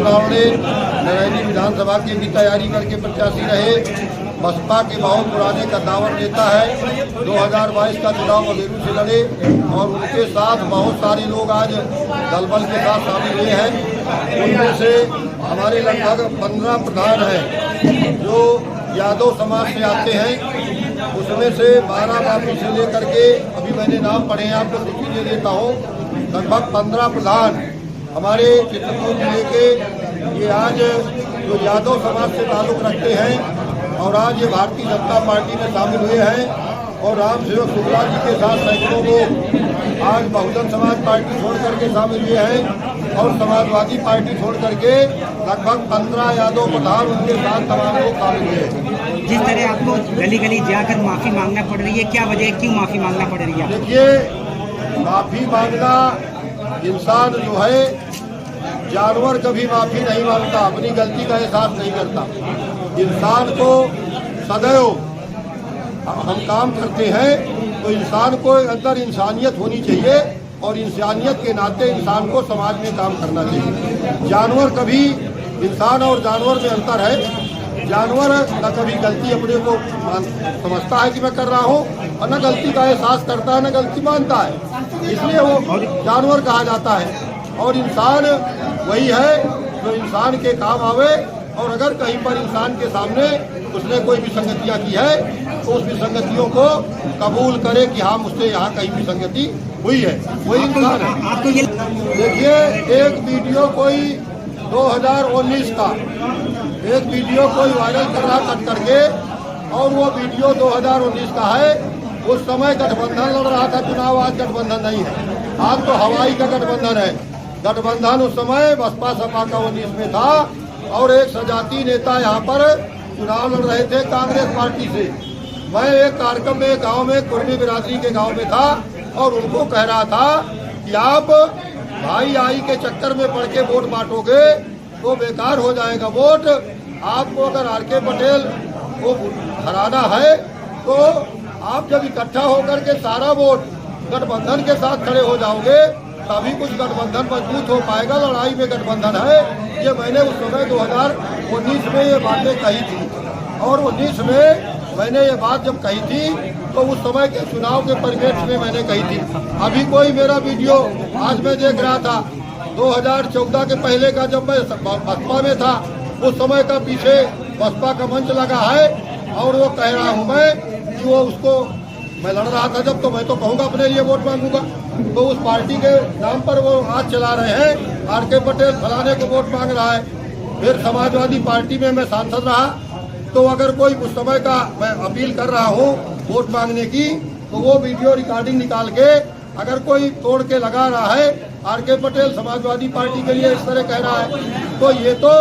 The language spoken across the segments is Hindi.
चुनाव में नरैनी विधानसभा की तैयारी करके प्रत्याशी रहे। बसपा के बहुत पुराने कद्दावर नेता है। 2022 का चुनाव बघेरू से लड़े और उनके साथ बहुत सारे लोग आज दलबल के साथ शामिल हुए हैं। उनमें से हमारे लगभग 15 प्रधान हैं जो यादव समाज से आते हैं। उसमें से 12 वापी से लेकर के अभी मैंने नाम पढ़े हैं, आपको सूची दे देता हूँ। लगभग 15 प्रधान हमारे चित्रकूट जिले के ये आज जो यादव समाज से ताल्लुक रखते हैं और आज ये भारतीय जनता पार्टी में शामिल हुए हैं। और राम सेवक शुक्ला जी के साथ सैकड़ों लोग आज बहुजन समाज पार्टी छोड़ करके शामिल हुए हैं और समाजवादी पार्टी छोड़ करके लगभग 15 यादव प्रधान उनके साथ तमाम लोग शामिल हुए हैं। जिस तरह आपको गली गली जाकर माफी मांगना पड़ रही है, क्या वजह है, क्यों माफी मांगना पड़ रही है? देखिए, माफी मांगना, इंसान जो है जानवर कभी माफी नहीं मांगता, अपनी गलती का एहसास नहीं करता। इंसान को सदैव हम काम करते हैं तो इंसान को अंदर इंसानियत होनी चाहिए और इंसानियत के नाते इंसान को समाज में काम करना चाहिए। जानवर कभी, इंसान और जानवर में अंतर है। जानवर न कभी गलती अपने को समझता है कि मैं कर रहा हूँ और न गलती का एहसास करता है, न गलती मानता है, इसलिए वो जानवर कहा जाता है। और इंसान वही है जो इंसान के काम आवे। और अगर कहीं पर इंसान के सामने उसने कोई विसंगतियाँ की है तो उस विसंगतियों को कबूल करे कि हाँ, मुझसे यहाँ कहीं विसंगति हुई है, वही इंसान है। देखिए, एक वीडियो कोई 2019 का एक वीडियो कोई वायरल कर रहा कट करके, और वो वीडियो 2019 का है। उस समय गठबंधन लड़ रहा था चुनाव, आज गठबंधन नहीं है, आज तो हवाई का गठबंधन है। गठबंधन उस समय बसपा सपा का 19 में था और एक सजाती नेता यहाँ पर चुनाव लड़ रहे थे कांग्रेस पार्टी से। मैं एक कार्यक्रम में गांव में कुर्मी बिरादरी के गांव में था और उनको कह रहा था कि आप भाई आई के चक्कर में पड़ के वोट बांटोगे तो बेकार हो जाएगा वोट। आपको अगर आर.के. पटेल को हराना है तो आप जब इकट्ठा होकर के सारा वोट गठबंधन के साथ खड़े हो जाओगे तभी कुछ गठबंधन मजबूत हो पाएगा। लड़ाई में गठबंधन है। ये मैंने उस समय 2019 में ये बातें कही थी और 19 में मैंने ये बात जब कही थी तो उस समय के चुनाव के परिप्रेक्ष्य में मैंने कही थी। अभी कोई मेरा वीडियो आज मैं देख रहा था 2014 के पहले का, जब मैं बसपा में था उस समय का, पीछे बसपा का मंच लगा है और वो कह रहा हूँ मैं कि वो उसको मैं लड़ रहा था जब, तो मैं तो कहूँगा अपने लिए वोट मांगूंगा। तो उस पार्टी के नाम पर वो आज चला रहे हैं, आर.के. पटेल फलाने को वोट मांग रहा है। फिर समाजवादी पार्टी में मैं सांसद रहा, तो अगर कोई उस समय का मैं अपील कर रहा हूँ वोट मांगने की, तो वो वीडियो रिकॉर्डिंग निकाल के अगर कोई तोड़ के लगा रहा है आर.के. पटेल समाजवादी पार्टी के लिए इस तरह कह रहा है, तो ये तो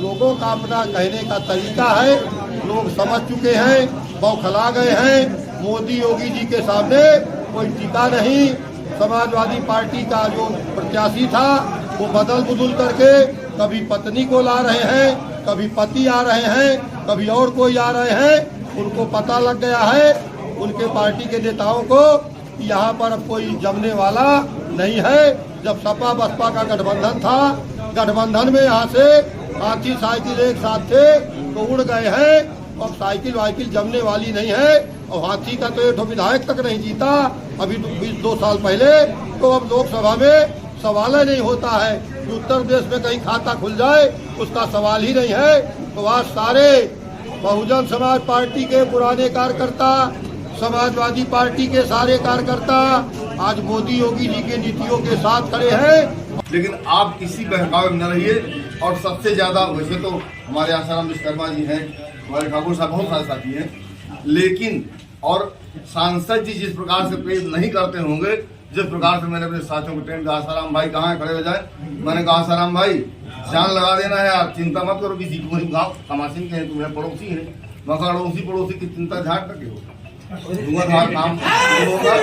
लोगों का अपना कहने का तरीका है। लोग समझ चुके हैं, बौखला गए हैं। मोदी योगी जी के सामने कोई टीका नहीं। समाजवादी पार्टी का जो प्रत्याशी था वो बदल बुदल करके कभी पत्नी को ला रहे हैं, कभी पति आ रहे हैं, कभी और कोई आ रहे हैं। उनको पता लग गया है उनके पार्टी के नेताओं को कि यहाँ पर अब कोई जमने वाला नहीं है। जब सपा बसपा का गठबंधन था, गठबंधन में यहाँ से हाथी साइकिल एक साथ थे तो उड़ गए हैं। अब साइकिल वाइकिल जमने वाली नहीं है और हाथी का तो एक विधायक तक नहीं जीता अभी 2 साल पहले। तो अब लोकसभा में सवाल ही नहीं होता है कि उत्तर प्रदेश में कहीं खाता खुल जाए, उसका सवाल ही नहीं है। तो आज सारे बहुजन समाज पार्टी के पुराने कार्यकर्ता, समाजवादी पार्टी के सारे कार्यकर्ता आज मोदी योगी जी के नीतियों के साथ खड़े हैं। लेकिन आप इसी बहकावे में न रहिए। और सबसे ज्यादा वैसे तो हमारे आसाराम विश्वकर्मा जी हैं, हमारे ठाकुर साहब बहुत सारे साथी हैं, लेकिन और सांसद जी जिस प्रकार से प्रेम नहीं करते होंगे जिस प्रकार से मैंने अपने साथियों को ट्रेन कहा, आसाराम भाई कहाँ है, खड़े हो जाए। मैंने कहा आसाराम भाई जान लगा देना है, आप चिंता मत करो, किसी को गाँव समासीन के हैं, तुम्हें पड़ोसी है, मगर पड़ोसी की चिंता झाड़ तक हो काम होगा।